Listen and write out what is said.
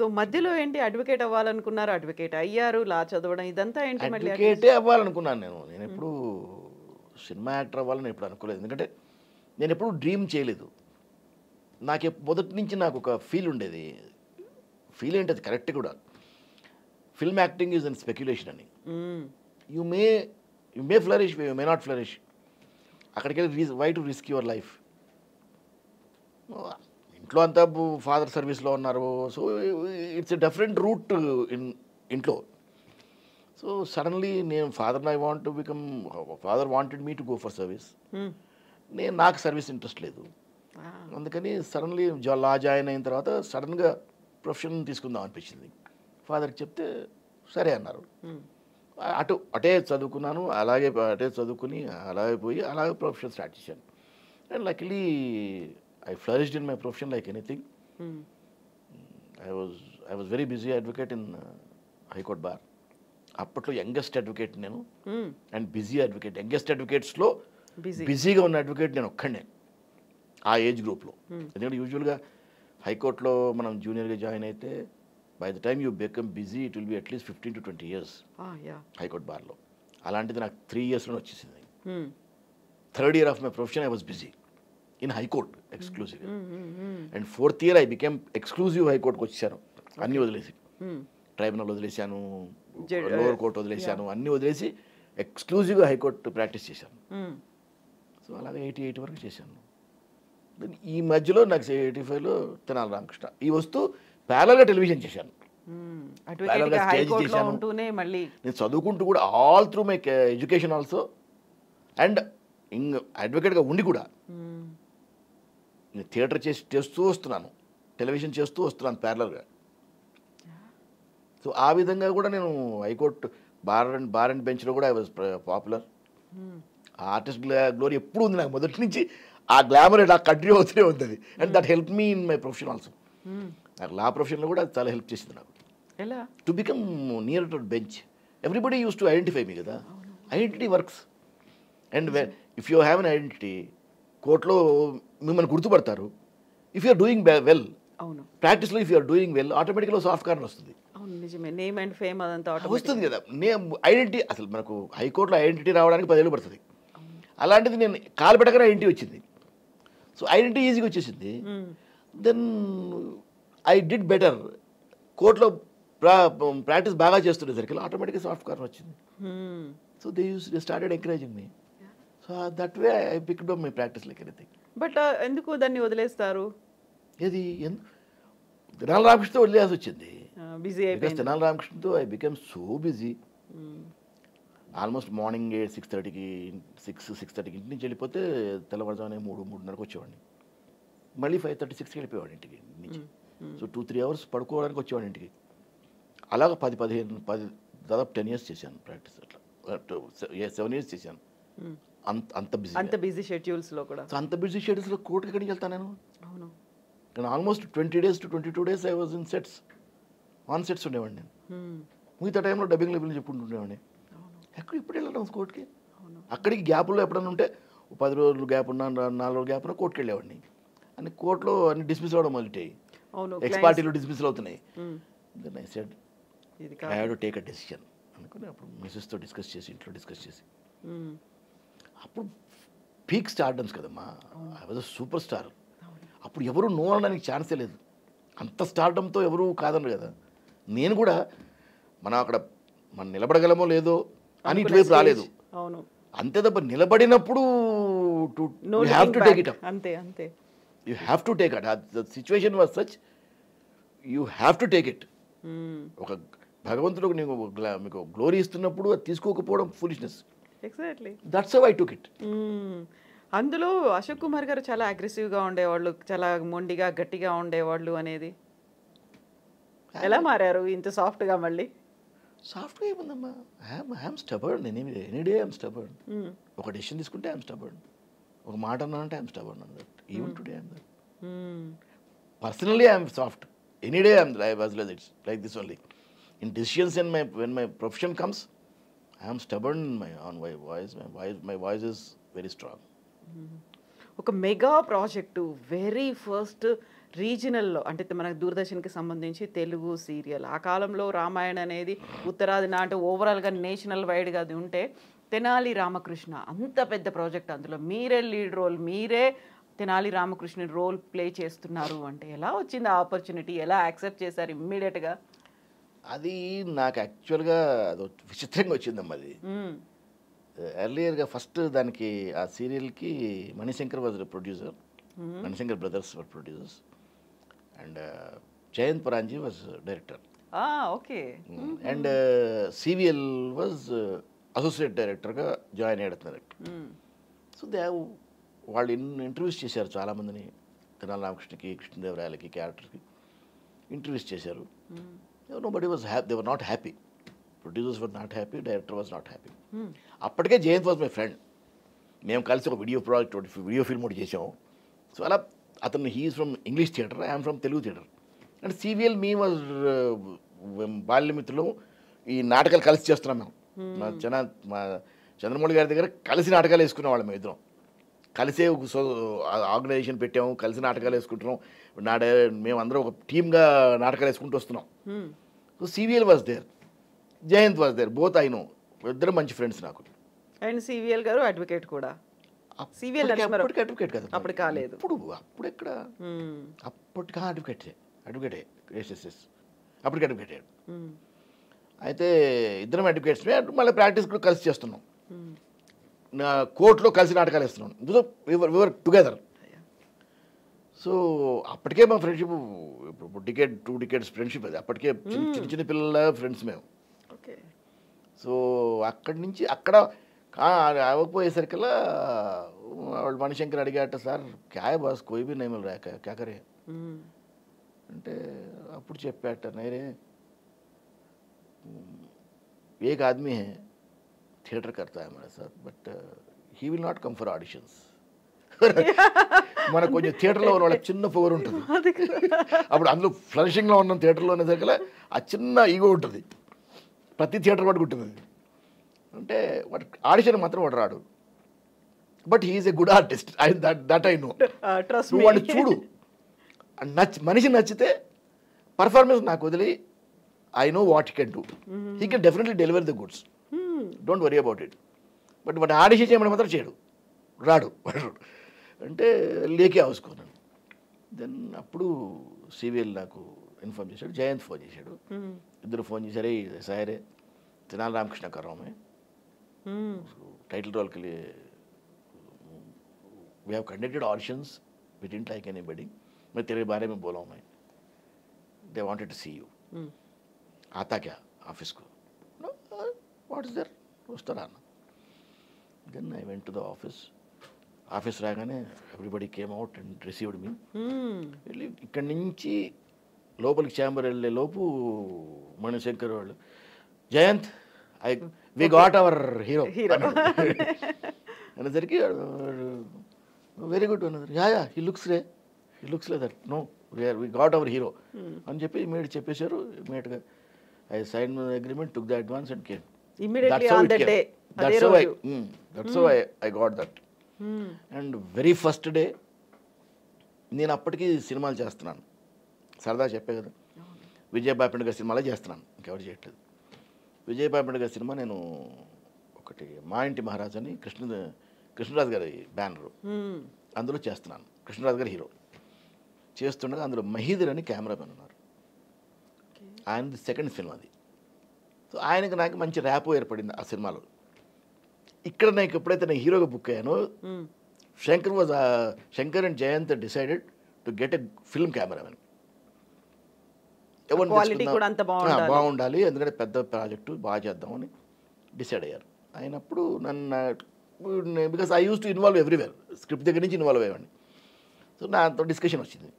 So మధ్యలో ఏంటి advocate అవ్వాలనుకున్నారు, advocate అయ్యారు, లా చదవడం ఇదంతా ఏంటి మళ్ళీ అడ్వకేటే అవ్వాలనుకున్నాను నేను ఎప్పుడు సినిమా యాక్టర్ అవ్వాలని ఎప్పుడు అనుకోలేదు. ఎందుకంటే నేను ఎప్పుడు డ్రీమ్ చేయలేదు. నాకు మొదటి నుంచి నాకు ఒక ఫీల్ ఉండేది. ఫీల్ ఏంటి అది కరెక్ట్ కూడా. Film acting is an speculation అని. You may flourish, you may not flourish. అక్కడికి వెళ్ళి why to risk your life. ఇంట్లో అంతా ఫాదర్ సర్వీస్లో ఉన్నారు. So it's a different route ఇంట్లో. సో సడన్లీ నేను father wanted me to go for service. నాకు సర్వీస్ ఇంట్రెస్ట్ లేదు. అందుకని సడన్లీ లా జాయిన్ అయిన తర్వాత సడన్గా ప్రొఫెషన్ తీసుకుందాం అనిపించింది. ఫాదర్కి చెప్తే సరే అన్నారు. అటే చదువుకున్నాను, అటే చదువుకుని అలాగే పోయి అలాగే ప్రొఫెషన్ స్టార్ట్ చేశాను. And luckily I flourished in my profession like anything. I was very busy advocate in high court bar. అప్పట్లో యంగెస్ట్ అడ్వకేట్ నేను, అండ్ బిజీ అడ్వకేట్. యంగెస్ట్ అడ్వకేట్స్లో బిజీగా ఉన్న అడ్వకేట్ నేను ఒక్కడే ఆ ఏజ్ గ్రూప్లో. ఎందుకంటే యూజువల్గా హైకోర్టులో మనం జూనియర్గా జాయిన్ అయితే by the time you become busy it will be at least 15 to 20 years high court బార్లో. అలాంటిది నాకు 3 yearsలో వచ్చేసింది. Third year of my profession I was busy in high court exclusive. And fourth year I became exclusive హైకోర్ట్కి వచ్చాను. అన్నీ వదిలేసి, ట్రైబ్యునల్ వదిలేశాను, లోవర్ కోర్ట్ వదిలేశాను, అన్నీ వదిలేసి ఎక్స్క్లూజివ్గా హైకోర్టు ప్రాక్టీస్ చేశాను. సో అలాగే 88 వరకు చేశాను. ఈ మధ్యలో నాకు 85లో తెనాలి రామకృష్ణ ఈ వస్తూ ప్యారల్గా టెలివిజన్ చేశాను, ప్యారల్గా స్టేజ్ చేశాను. నేను చదువుకుంటూ కూడా all through my education also and అడ్వకేట్గా ఉండి కూడా నేను థియేటర్ చేస్తూ వస్తున్నాను, టెలివిజన్ చేస్తూ వస్తున్నాను ప్యారలర్గా. సో ఆ విధంగా కూడా నేను హైకోర్టు బార్ అండ్ బెంచ్లో కూడా I was popular. Artist glory ఎప్పుడు ఉంది నాకు మొదటి నుంచి. ఆ గ్లామర్ నాకు కంటిన్యూ అవుతూనే ఉంటుంది. And that help me in my profession also. నాకు లా ప్రొఫెషన్లో కూడా చాలా హెల్ప్ చేసింది నాకు. To become near to bench. Everybody use to identify me కదా. Identity works. And if you have an identity, కోర్టులో మిమ్మల్ని గుర్తుపడతారు. ఇఫ్ యూఆర్ డూయింగ్ వెల్, ప్రాక్టీస్లో ఇఫ్ యూఆర్ డూయింగ్ వెల్, ఆటోమేటిక్గా సాఫ్ట్ కార్నర్ వస్తుంది. వస్తుంది కదా. ఐడెంటిటీ అసలు మనకు హైకోర్టులో ఐడెంటిటీ రావడానికి 10 ఏళ్ళు పడుతుంది. అలాంటిది నేను కాలు పెట్టగానే ఐడెంటిటీ వచ్చింది. సో ఐడెంటిటీ ఈజీగా వచ్చేసింది. Then I did better. కోర్టులో ప్రాక్టీస్ బాగా చేస్తుండేసరికి ఆటోమేటిక్గా సాఫ్ట్ కార్నర్ వచ్చింది. So they started encouraging me. So that way I picked up my practice like anything. But ఎందుకు దాన్ని వదిలేస్తారు? ఏది తెనాలి రామకృష్ణతో వదిలేయాల్సి వచ్చింది. బికాస్ తెనాలి రామకృష్ణతో I become so busy. Almost morning 6:30కి 6:30కి ఇంటి నుంచి వెళ్ళిపోతే తెల్లవారుజామునే 3:30కి వచ్చేవాడిని. మళ్ళీ 5:36కి వెళ్ళిపోయేవాడు ఇంటికి నుంచి. సో 2-3 hours పడుకోవడానికి వచ్చేవాడు ఇంటికి. అలాగ 10 దాదాపు 10 years చేశాను ప్రాక్టీస్. అట్లా 7 years చేశాను. అంత బిజీ షెడ్యూల్స్లో కూడా. అంత బిజీ షెడ్యూల్స్లో కోర్టుకి ఎక్కడికి వెళ్తాను నేను? కానీ almost 20 days to 22 days I was in sets. On sets ఉండేవాడిని నేను. మిగతా టైంలో డబ్బింగ్ లెవెల్ చెప్పుకుంటుండేవాడిని. ఎక్కడ ఇప్పుడు వెళ్ళాను కోర్టుకి. అక్కడికి గ్యాప్లో ఎప్పుడన్నా ఉంటే 10 రోజులు గ్యాప్ ఉన్నా, 4 రోజులు గ్యాప్ ఉన్నా కోర్టుకి వెళ్ళేవాడిని. అని కోర్టులో అన్ని డిస్మిస్ అవ్వడం మొదలెట్టాయి. ఎక్స్ పార్టీలు డిస్మిస్ అవుతున్నాయి. Then I said I have to take a decision అనుకుని అప్పుడు మిసెస్తో డిస్కస్ చేసి, ఇంట్లో డిస్కస్ చేసి, అప్పుడు పీక్ స్టార్డమ్స్ కదమ్మా. I was a super star. అప్పుడు ఎవరు నో అనడానికి ఛాన్సే లేదు. అంత స్టార్డమ్తో ఎవరు కాదన్నారు కదా. నేను కూడా మనం నిలబడగలమో లేదో అని ఇటువైపు రాలేదు. అంతే తప్ప నిలబడినప్పుడు you have to take it up. You have to take it. The situation was such, you have to take it. ఒక భగవంతుడు మీకు గ్లోరీ ఇస్తున్నప్పుడు అది తీసుకోకపోవడం foolishness. That's how I took it. అందులో అశోక్ కుమార్ గారు చాలా అగ్రెసివ్గా ఉండేవాళ్ళు, చాలా మొండిగా గట్టిగా ఉండేవాళ్ళు అనేది. ఎలా మారారు ఇంత సాఫ్ట్గా మళ్ళీ? సాఫ్ట్గా ఏముందమ్మా, I'm stubborn. Any day I'm stubborn. ఒక డెసిషన్ తీసుకుంటే ఐఎమ్ స్టబర్న్. ఒక మాట అన్నానంటే I'm stubborn on that. Even today I'm that. Personally I'm soft. Any day I was like this only. In decisions and when my profession comes, I am stubborn in my own voice. My voice is very strong. ఒక mega project, very first రీజనల్లో అంటే మనకు దూరదర్శన్కి సంబంధించి Telugu serial ఆ కాలంలో రామాయణ అనేది ఉత్తరాది నాటు ఓవరాల్గా నేషనల్ వైడ్గా అది ఉంటే తెనాలి రామకృష్ణ అంత పెద్ద ప్రాజెక్ట్, అందులో మీరే లీడ్ రోల్, మీరే తెనాలి రామకృష్ణ రోల్ ప్లే చేస్తున్నారు అంటే ఎలా వచ్చింది ఆ ఆపర్చునిటీ, ఎలా యాక్సెప్ట్ చేశారు ఇమ్మీడియట్గా? అది నాకు యాక్చువల్గా అది విచిత్రంగా వచ్చిందమ్మా. అది ఎర్లియర్గా ఫస్ట్ దానికి ఆ సీరియల్కి Manishankar was producer, Manishankar brothers were producers and Jayant Paranji was director. Okay. And CVL was associate డైరెక్టర్గా జాయిన్ అయ్యాడు. సో వాళ్ళు ఇంటర్వ్యూస్ చేశారు చాలామందిని, తెనాలి రామకృష్ణకి, కృష్ణదేవరాయలకి, క్యారెక్టర్కి ఇంటర్వ్యూస్ చేశారు. Nobody was happy, they were not happy. Producers were not happy, director was not happy. అప్పటికే జయంత్ వాజ్ మై ఫ్రెండ్, మేము కలిసి ఒక వీడియో ప్రాజెక్ట్, వీడియో ఫిల్మ్ ఒకటి చేసాము. సో అలా అతను he's from English theatre, I'm from Telugu theatre. And CVL me was బాల్యమిత్రులు, ఈ నాటకాలు కలిసి చేస్తున్నాం మేము. మా చంద్రమౌళి గారి దగ్గర కలిసి నాటకాలు వేసుకునేవాళ్ళం మేము ఇద్దరం. కలిసే ఆర్గనైజేషన్ పెట్టాము, కలిసి నాటకాలు వేసుకుంటున్నాం. మేమందరం ఒక టీమ్గా నాటకాలు వేసుకుంటూ వస్తున్నాం. So CVL was there, Jayant was there, both I know. ఇద్దరు మంచి ఫ్రెండ్స్ నాకు. అండ్ సివిఎల్ గారు అడ్వకేట్ కూడా. అడ్వకేట్ కదా, అప్పుడు కాలేదు. అప్పుడు ఎక్కడ, అప్పటికా అడ్వకేటే అప్పటికి అడ్వకేట్ అయ్యాడు. అయితే ఇద్దరం అడ్వకేట్స్, మళ్ళీ ప్రాక్టీస్ కూడా కలిసి చేస్తున్నాం. కోర్టులో కలిసి నాటకాలు వేస్తున్నాం. We were together. సో అప్పటికే మా ఫ్రెండ్షిప్ ఇప్పుడు డికేడ్ 2 decades ఫ్రెండ్షిప్. అది అప్పటికే చిన్న చిన్న పిల్లల ఫ్రెండ్స్ మేము. ఓకే. సో అక్కడి నుంచి అక్కడ అవ్వకపోయేసరికల్లా వాళ్ళు మణిశంకర్ అడిగాట, సార్ క్యా బాస్ కోయి భీ నహీ మిల్ రా క్యా కరే అంటే అప్పుడు చెప్పాట, నైరే एक आदमी है थिएटर करता है हमारे साथ but he will not come for auditions. మన కొంచెం థియేటర్లో ఉన్న వాళ్ళకి చిన్న పవర్ ఉంటుంది. అప్పుడు అందులో ఫ్లరిషింగ్లో ఉన్న థియేటర్లో అనేసరికి ఆ చిన్న ఈగో ఉంటుంది, ప్రతి థియేటర్ వాడికి ఉంటుంది. అంటే వాడు ఆడిషన్ మాత్రం వాడు రాడు, but he's a good artist. That I know. నువ్వు వాడు చూడు, మనిషి నచ్చితే పర్ఫార్మెన్స్ నాకు వదిలి I know what he can do. He can definitely deliver the goods. Don't worry about it. But వాడు ఆడిషన్ చేయమని మాత్రం చేయడు, రాడు వాడు. అంటే లేకే అవసుకోన్నాను. దెన్ అప్పుడు సివిఎల్ నాకు ఇన్ఫార్మ్ చేశాడు, జయంత్ ఫోన్ చేశాడు. ఇద్దరు ఫోన్ చేశారు, సాయరే తెనాలి రామకృష్ణ कर रहा हूं मैं, टाइटल रोल के लिए we have conducted auditions, we didn't like anybody, मैं तेरे बारे में बोला हूं मैं, they wanted to see you. आता क्या ऑफिस को? What is there? వస్తారా అన్న. Then I went to the office రాగానే everybody came out and received me. వెళ్ళి ఇక్కడి నుంచి లోపలికి ఛాంబర్ వెళ్ళే లోపు మణిశంకర్ వాళ్ళు, Jayant we got our hero అనేసరికి వెరీ గుడ్ అన్నారు. Yeah he looks like that, no we got our hero అని చెప్పి ఇమీడియట్ చెప్పేశారు. ఇమీడియట్గా I signed the agreement, took the advance and came. Immediately on that day. That's how I got that. And very first day, నేను అప్పటికి సినిమాలు చేస్తున్నాను. సరదా చెప్పే కదా, విజయ్ బాపిరెడ్డి గారి సినిమాలే చేస్తున్నాను, ఇంకెవరు చేయట్లేదు. విజయ్ బాపిరెడ్డి గారి సినిమా నేను ఒకటి మా ఇంటి మహారాజ్ అని కృష్ణరాజు గారి బ్యానరు, అందులో చేస్తున్నాను. కృష్ణరాజు గారి హీరో చేస్తుండగా అందులో మహీదర్ అని కెమెరామెన్ ఉన్నారు. ఆయనది సెకండ్ ఫిల్మ్ అది. సో ఆయనకి నాకు మంచి ర్యాపో ఏర్పడింది ఆ సినిమాలో. ఇక్కడ నాకు ఎప్పుడైతే నేను హీరోగా బుక్ అయ్యానో, Shankar and Jayant decided to get a film cameramen. బాగుండాలి, ఎందుకంటే పెద్ద ప్రాజెక్టు బాగా చేద్దామని డిసైడ్ అయ్యారు. అయినప్పుడు నన్ను because I use to involve everywhere, script దగ్గర నుంచి ఇన్వాల్వ్ అయ్యేవాడిని. సో నాతో డిస్కషన్ వచ్చింది,